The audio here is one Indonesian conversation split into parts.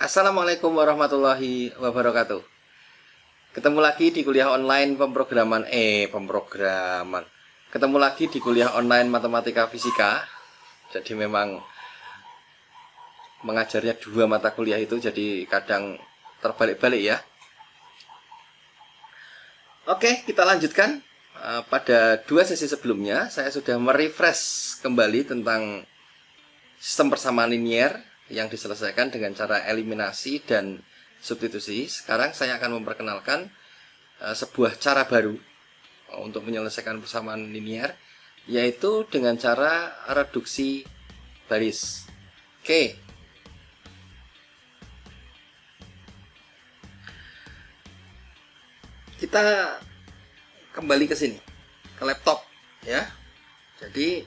Assalamualaikum warahmatullahi wabarakatuh. Ketemu lagi di kuliah online pemrograman. Ketemu lagi di kuliah online matematika fisika. Jadi memang mengajarnya dua mata kuliah itu jadi kadang terbalik-balik ya. Oke, kita lanjutkan. Pada dua sesi sebelumnya saya sudah merefresh kembali tentang sistem persamaan linier yang diselesaikan dengan cara eliminasi dan substitusi. Sekarang saya akan memperkenalkan sebuah cara baru untuk menyelesaikan persamaan linier, yaitu dengan cara reduksi baris. Oke. Kita kembali ke sini, ke laptop ya. Jadi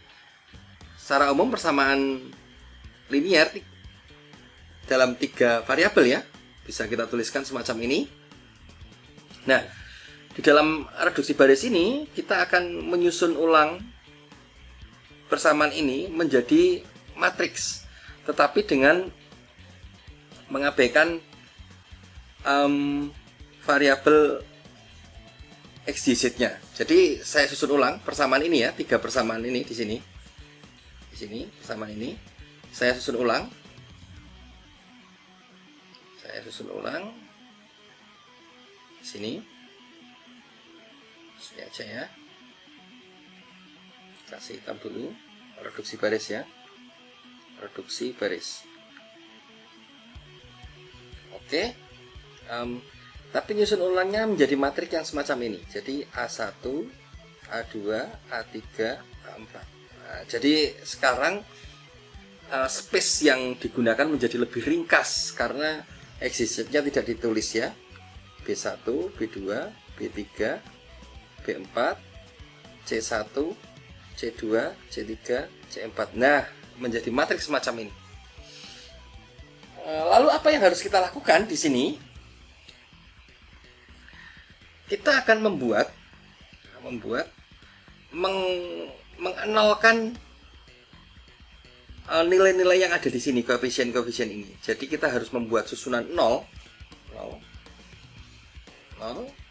secara umum persamaan linier dalam 3 variabel ya, bisa kita tuliskan semacam ini. Nah, di dalam reduksi baris ini kita akan menyusun ulang persamaan ini menjadi matriks, tetapi dengan mengabaikan variabel XYZ-nya. Jadi saya susun ulang persamaan ini ya, 3 persamaan ini di sini. Di sini persamaan ini saya susun ulang. Sini aja ya, kasih hitam dulu, reduksi baris ya, reduksi baris. Oke. Tapi nyusun ulangnya menjadi matriks yang semacam ini. Jadi A1, A2, A3, A4. Nah, jadi sekarang space yang digunakan menjadi lebih ringkas karena XYZ-nya tidak ditulis ya. B1, B2, B3, B4, C1, C2, C3, C4. Nah, menjadi matriks semacam ini. Lalu apa yang harus kita lakukan di sini? Kita akan mengenalkan nilai-nilai yang ada di sini, koefisien-koefisien ini. Jadi kita harus membuat susunan 0.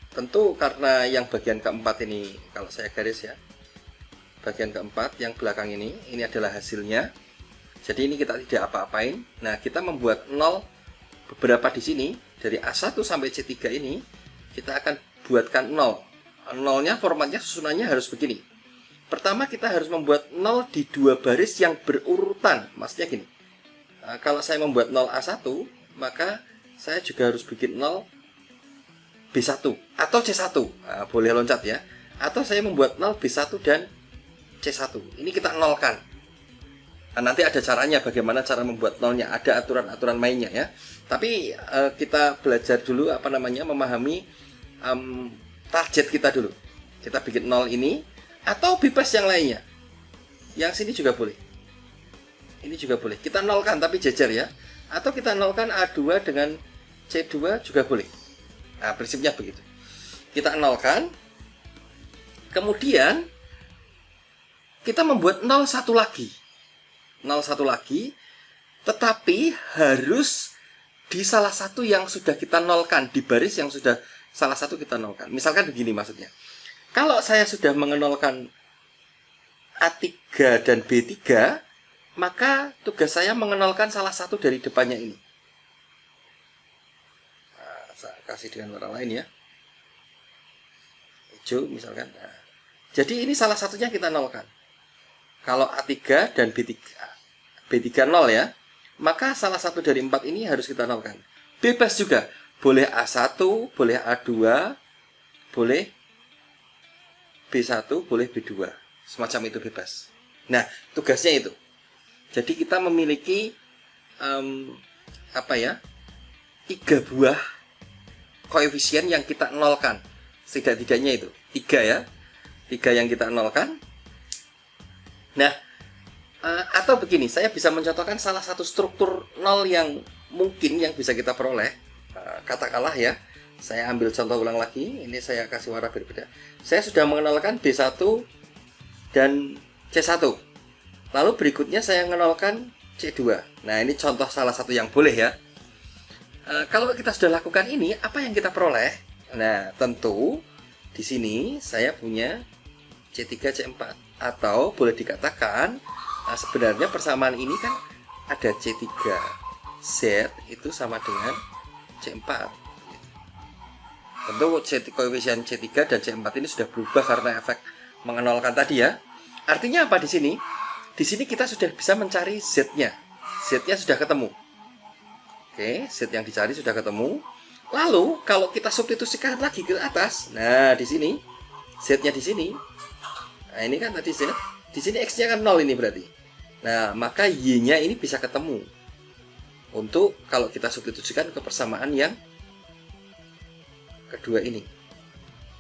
Tentu karena yang bagian keempat ini, kalau saya garis ya, bagian keempat yang belakang ini adalah hasilnya. Jadi ini kita tidak apa-apain. Nah, kita membuat 0 beberapa di sini, dari A1 sampai C3 ini kita akan buatkan 0. 0-nya formatnya susunannya harus begini. Pertama kita harus membuat 0 di 2 baris yang berurutan. Maksudnya gini, kalau saya membuat 0 A1, maka saya juga harus bikin 0 B1 atau C1. Boleh loncat ya. Atau saya membuat 0 B1 dan C1. Ini kita nolkan. Nanti ada caranya, bagaimana cara membuat 0-nya. Ada aturan-aturan mainnya ya. Tapi kita belajar dulu memahami target kita dulu. Kita bikin 0 ini, atau bebas yang lainnya. Yang sini juga boleh. Ini juga boleh. Kita nolkan tapi jejer ya. Atau kita nolkan A2 dengan C2 juga boleh. Nah, prinsipnya begitu. Kita nolkan. Kemudian kita membuat 01 lagi. 01 lagi, tetapi harus di salah satu yang sudah kita nolkan, di baris yang sudah salah satu kita nolkan. Misalkan begini maksudnya. Kalau saya sudah mengenolkan A3 dan B3, maka tugas saya mengenolkan salah satu dari depannya ini. Nah, saya kasih dengan warna lain ya. Hijau misalkan. Nah, jadi ini salah satunya kita nolkan. Kalau A3 dan B3 0 ya, maka salah satu dari 4 ini harus kita nolkan. Bebas juga. Boleh A1, boleh A2, boleh B1, boleh B2. Semacam itu bebas. Nah, tugasnya itu. Jadi kita memiliki 3 buah koefisien yang kita nolkan. Setidak-tidaknya itu 3 ya. 3 yang kita nolkan. Nah, atau begini, saya bisa mencontohkan salah satu struktur 0 yang mungkin yang bisa kita peroleh. Katakanlah ya, saya ambil contoh ulang lagi. Ini saya kasih warna berbeda. Saya sudah mengenalkan B1 dan C1. Lalu berikutnya saya mengenalkan C2. Nah, ini contoh salah satu yang boleh ya. Kalau kita sudah lakukan ini, apa yang kita peroleh? Nah, tentu di sini saya punya C3 C4, atau boleh dikatakan sebenarnya persamaan ini kan ada C3 Z itu sama dengan C4. Tentu koefisien C3 dan C4 ini sudah berubah karena efek mengenolkan tadi ya. Artinya apa di sini? Di sini kita sudah bisa mencari Z-nya. Z-nya sudah ketemu. Oke, Z yang dicari sudah ketemu. Lalu kalau kita substitusikan lagi ke atas, nah di sini Z-nya di sini. Nah, ini kan tadi Z. Di sini X-nya kan 0 ini berarti. Nah, maka Y-nya ini bisa ketemu. Untuk kalau kita substitusikan ke persamaan yang kedua ini.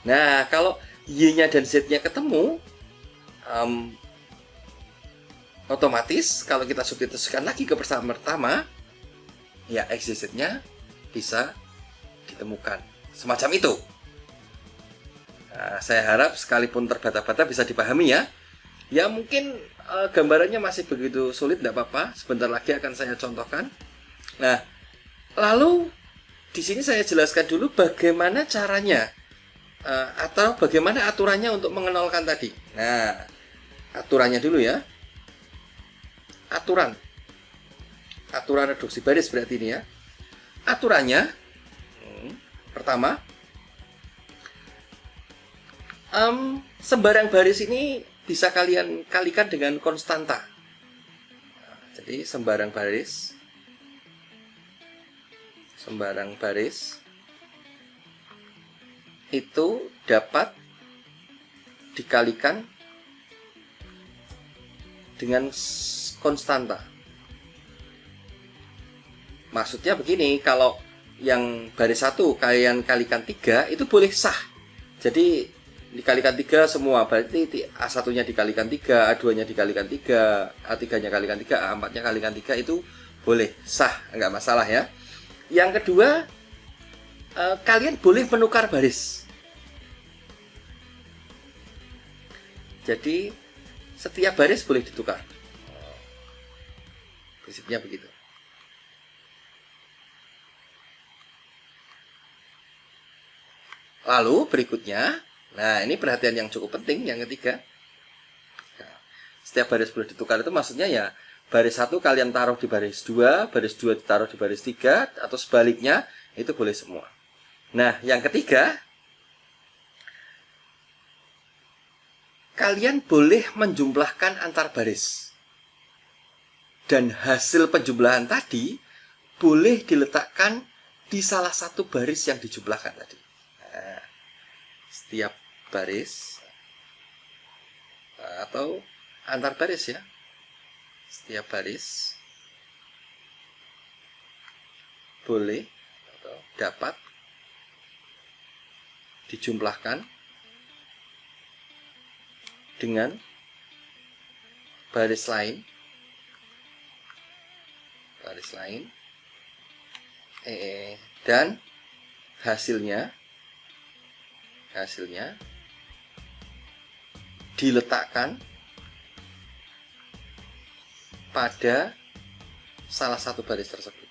Nah, kalau Y-nya dan Z-nya ketemu, otomatis kalau kita substitusikan lagi ke persamaan pertama, ya X, Z-nya bisa ditemukan. Semacam itu. Nah, saya harap sekalipun terbata-bata bisa dipahami ya. Ya mungkin gambarannya masih begitu sulit, tidak apa-apa. Sebentar lagi akan saya contohkan. Nah, lalu di sini saya jelaskan dulu bagaimana caranya atau bagaimana aturannya untuk mengenolkan tadi. Nah, aturannya dulu ya. Aturan reduksi baris berarti ini ya. Aturannya pertama, sembarang baris ini bisa kalian kalikan dengan konstanta. Jadi sembarang baris itu dapat dikalikan dengan konstanta. Maksudnya begini, kalau yang baris 1 kalian kalikan 3 itu boleh sah. Jadi dikalikan 3 semua, berarti A1-nya dikalikan 3, A2-nya dikalikan 3, A3-nya kalikan 3, A4-nya kalikan 3, itu boleh sah, enggak masalah ya. Yang kedua, kalian boleh menukar baris. Jadi setiap baris boleh ditukar. Prinsipnya begitu. Lalu berikutnya, nah ini perhatian yang cukup penting, yang ketiga. Nah, setiap baris boleh ditukar itu maksudnya ya baris 1 kalian taruh di baris 2, baris 2 ditaruh di baris 3, atau sebaliknya, itu boleh semua. Nah, yang ketiga, kalian boleh menjumlahkan antar baris. Dan hasil penjumlahan tadi boleh diletakkan di salah satu baris yang dijumlahkan tadi. Nah, setiap baris atau antar baris ya, setiap baris boleh atau dapat dijumlahkan dengan baris lain dan hasilnya diletakkan pada salah satu baris tersebut.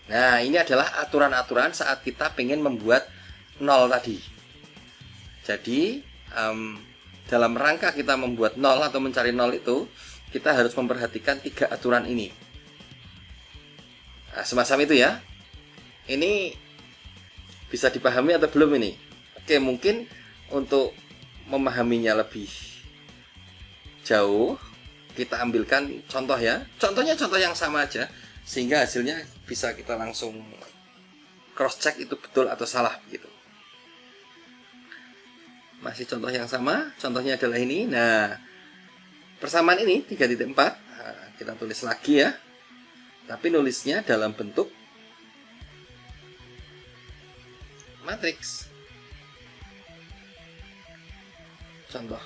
Nah, ini adalah aturan-aturan saat kita pengen membuat nol tadi. Jadi, dalam rangka kita membuat nol atau mencari nol itu, kita harus memperhatikan 3 aturan ini. Nah, semacam itu ya. Ini bisa dipahami atau belum ini? Oke, mungkin untuk memahaminya lebih jauh, kita ambilkan contoh ya. Contohnya contoh yang sama aja, sehingga hasilnya bisa kita langsung cross check itu betul atau salah begitu. Masih contoh yang sama, contohnya adalah ini. Nah, persamaan ini 3.4, nah, kita tulis lagi ya, tapi nulisnya dalam bentuk matriks. Contoh.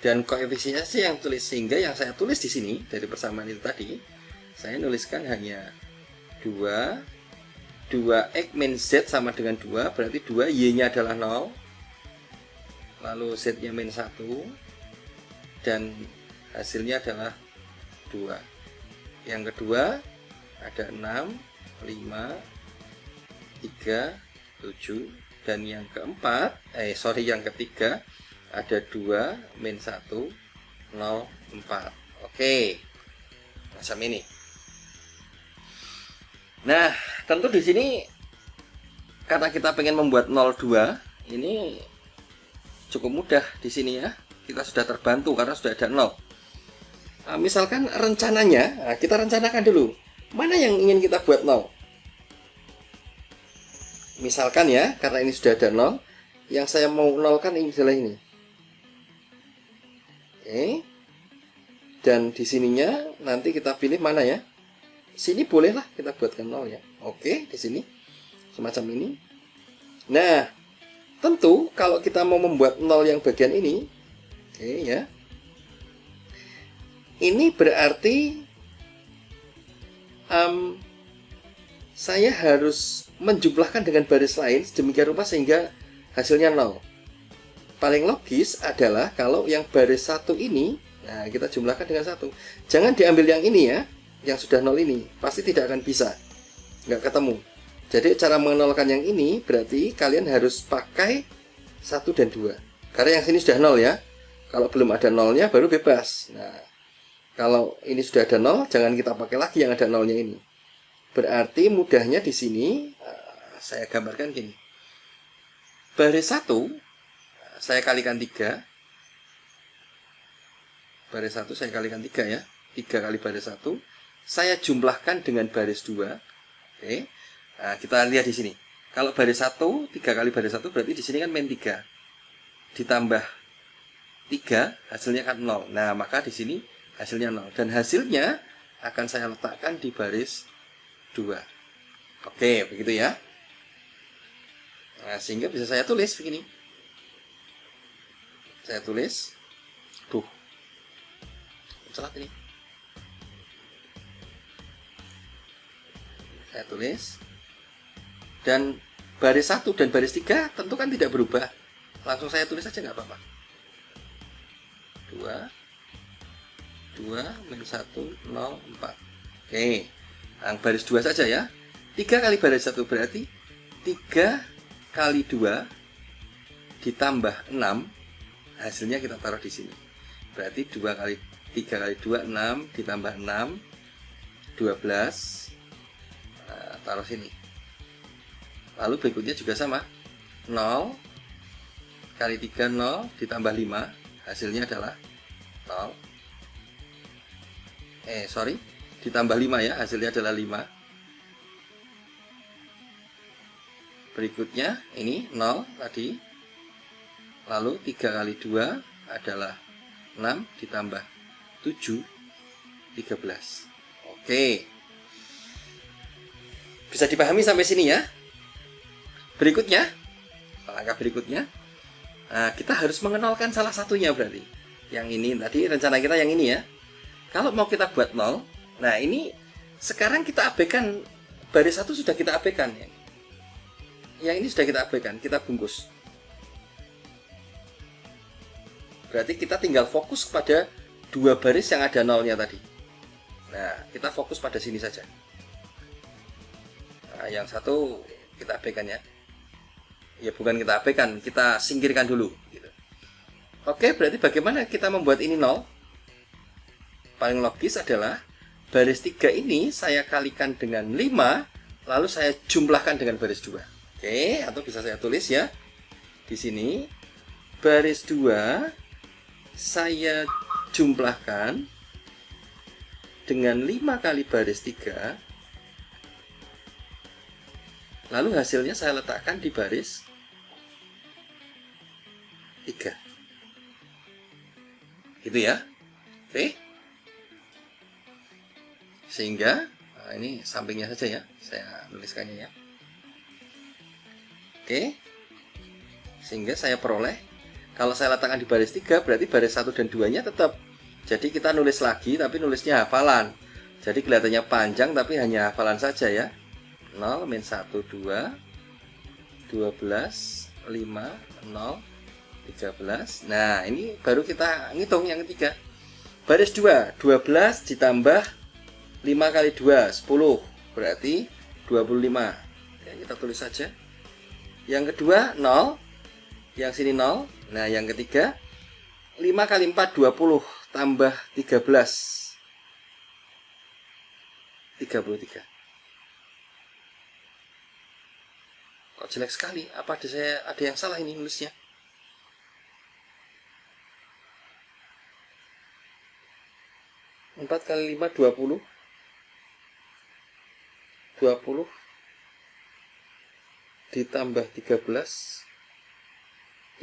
Dan koefisiennya sih yang tulis, sehingga yang saya tulis di sini dari persamaan itu tadi, saya nuliskan hanya 2 X min Z sama dengan 2, berarti 2 Y-nya adalah 0. lalu Z-nya min 1, dan hasilnya adalah 2. Yang kedua ada 6, 5, 3, 7, dan yang keempat, yang ketiga ada 2, min 1, 0, 4. Oke, macam ini. Nah, tentu di sini karena kita pengen membuat 02, ini cukup mudah di sini ya. Kita sudah terbantu karena sudah ada 0. Nah, misalkan rencananya, kita rencanakan dulu mana yang ingin kita buat 0. Misalkan ya, karena ini sudah ada 0, yang saya mau nolkan ini adalah ini. Oke. Dan di sininya nanti kita pilih mana ya. Sini bolehlah kita buatkan 0 ya. Oke, di sini semacam ini. Nah, tentu kalau kita mau membuat 0 yang bagian ini, oke ya. Ini berarti saya harus menjumlahkan dengan baris lain sedemikian rupa sehingga hasilnya 0. Paling logis adalah kalau yang baris 1 ini, nah kita jumlahkan dengan 1. Jangan diambil yang ini ya, yang sudah 0 ini, pasti tidak akan bisa, nggak ketemu. Jadi cara menolkan yang ini berarti kalian harus pakai 1 dan 2. Karena yang sini sudah 0 ya. Kalau belum ada 0-nya baru bebas. Nah, kalau ini sudah ada 0, jangan kita pakai lagi yang ada 0-nya ini. Berarti mudahnya di sini saya gambarkan gini. Baris 1 saya kalikan 3. Baris 1 saya kalikan 3 ya. 3 kali baris 1 saya jumlahkan dengan baris 2. Oke. Nah, kita lihat di sini. Kalau baris 1, 3 kali baris 1 berarti di sini kan min 3. Ditambah 3, hasilnya kan 0. Nah, maka di sini hasilnya 0. Dan hasilnya akan saya letakkan di baris 2. Oke, begitu ya. Nah, sehingga bisa saya tulis begini. Saya tulis. Salah ini. Saya tulis. Dan baris 1 dan baris 3 tentu kan tidak berubah. Langsung saya tulis aja nggak apa-apa. 2 min 1, 0, 4. Oke. Yang baris 2 saja ya. 3 kali baris 1 berarti 3 kali 2 ditambah 6. Hasilnya kita taruh di sini. Berarti 3 kali 2, 6, ditambah 6, 12. Nah, taruh sini. Lalu berikutnya juga sama. 0 kali 3, 0, ditambah 5. Hasilnya adalah 0. Ditambah 5 ya, hasilnya adalah 5. Berikutnya ini 0 tadi. Lalu 3 kali 2 adalah 6 ditambah 7, 13. Oke. Bisa dipahami sampai sini ya. Berikutnya, langkah berikutnya, kita harus mengenalkan salah satunya berarti. Yang ini tadi rencana kita yang ini ya. Kalau mau kita buat 0, nah ini sekarang kita abaikan baris 1 sudah kita abaikan ya. Yang ini sudah kita abaikan, kita bungkus. Berarti kita tinggal fokus pada 2 baris yang ada 0-nya tadi. Nah, kita fokus pada sini saja. Nah, yang satu kita abaikan ya. Ya bukan kita abaikan, kita singkirkan dulu gitu. Oke, berarti bagaimana kita membuat ini 0? Paling logis adalah baris 3 ini saya kalikan dengan 5, lalu saya jumlahkan dengan baris 2. Oke, atau bisa saya tulis ya. Di sini baris 2 saya jumlahkan dengan 5 kali baris 3. Lalu hasilnya saya letakkan di baris 3. Gitu ya. Oke. Sehingga ini sampingnya saja ya, saya tuliskannya ya. Oke. Sehingga saya peroleh, kalau saya letakkan di baris 3 berarti baris 1 dan 2-nya tetap. Jadi kita nulis lagi tapi nulisnya hafalan. Jadi kelihatannya panjang tapi hanya hafalan saja ya. 0, min 1, 2, 12, 5, 0, 13. Nah, ini baru kita ngitung yang ketiga. Baris 2, 12 ditambah 5 kali 2, 10. Berarti 25. Ya, kita tulis saja. Yang kedua 0. Yang sini 0. Nah, yang ketiga 5 kali 4, 20. Tambah 13. 33. Kok jelek sekali? Apa ada yang salah ini nulisnya? 4 kali 5, 20. 20 ditambah 13,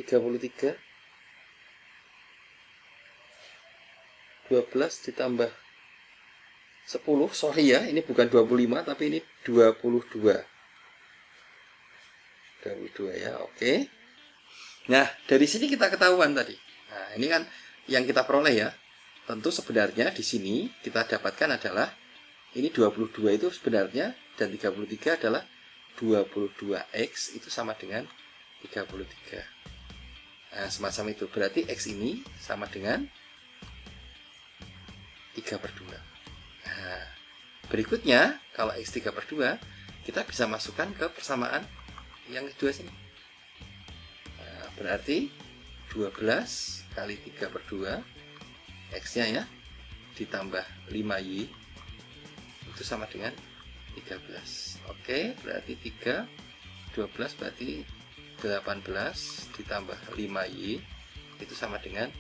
33. 12 ditambah 10, sorry ya, ini bukan 25 tapi ini 22. 22 ya, oke. Nah, dari sini kita ketahuan tadi. Nah, ini kan yang kita peroleh ya. Tentu sebenarnya di sini kita dapatkan adalah ini 22 itu sebenarnya dan 33 adalah 22x itu sama dengan 33. Nah, semacam itu. Berarti x ini sama dengan 3/2. Nah, berikutnya kalau x 3/2 kita bisa masukkan ke persamaan yang kedua sini. Nah, berarti 12 kali 3/2 x-nya ya ditambah 5y itu sama dengan 13. Oke, berarti 3 12 berarti 18 ditambah 5y itu sama dengan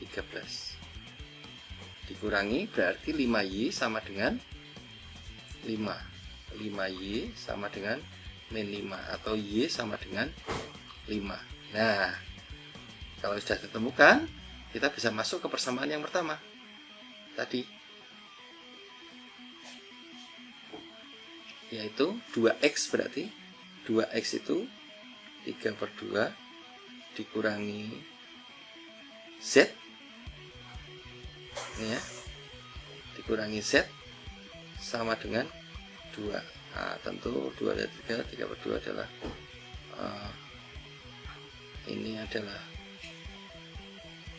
13. Dikurangi berarti 5y sama dengan 5. 5y sama dengan min 5 atau y sama dengan 5. Nah, kalau sudah ditemukan, kita bisa masuk ke persamaan yang pertama tadi, yaitu 2x. Berarti 2x itu 3/2 dikurangi z ini ya, dikurangi z sama dengan 2. Nah, tentu 2 dari 3, 3/2 adalah ini adalah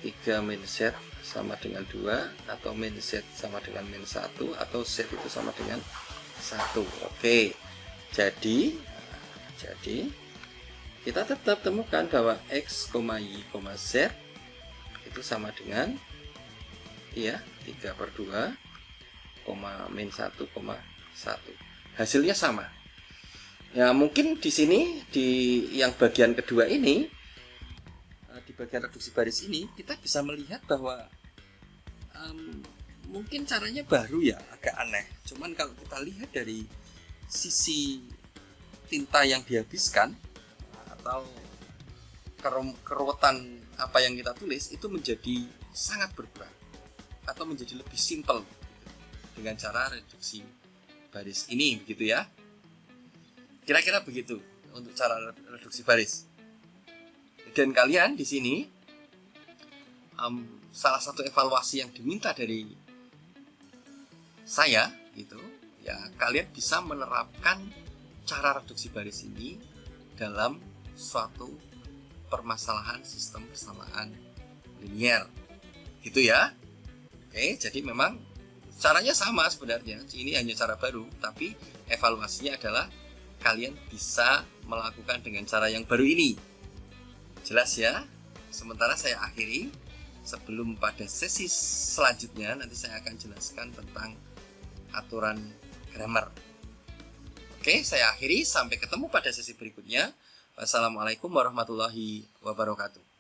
3 min z sama dengan 2, atau min z sama dengan min 1, atau z itu sama dengan 1. Oke, jadi kita tetap temukan bahwa x, y, z itu sama dengan ya 3/2, min 1, 1. Hasilnya sama. Ya, mungkin di sini di yang bagian kedua ini, di bagian reduksi baris ini kita bisa melihat bahwa mungkin caranya baru ya, agak aneh. Cuman kalau kita lihat dari sisi tinta yang dihabiskan atau keruwetan apa yang kita tulis itu menjadi sangat berkurang atau menjadi lebih simpel dengan cara reduksi baris ini, begitu ya. Kira-kira begitu untuk cara reduksi baris. Dan kalian di sini salah satu evaluasi yang diminta dari saya gitu ya, kalian bisa menerapkan cara reduksi baris ini dalam suatu permasalahan sistem persamaan linier gitu ya. Oke, jadi memang caranya sama sebenarnya, ini hanya cara baru, tapi evaluasinya adalah kalian bisa melakukan dengan cara yang baru ini. Jelas ya? Sementara saya akhiri, sebelum pada sesi selanjutnya nanti saya akan jelaskan tentang aturan grammar. Oke, saya akhiri, sampai ketemu pada sesi berikutnya. Wassalamualaikum warahmatullahi wabarakatuh.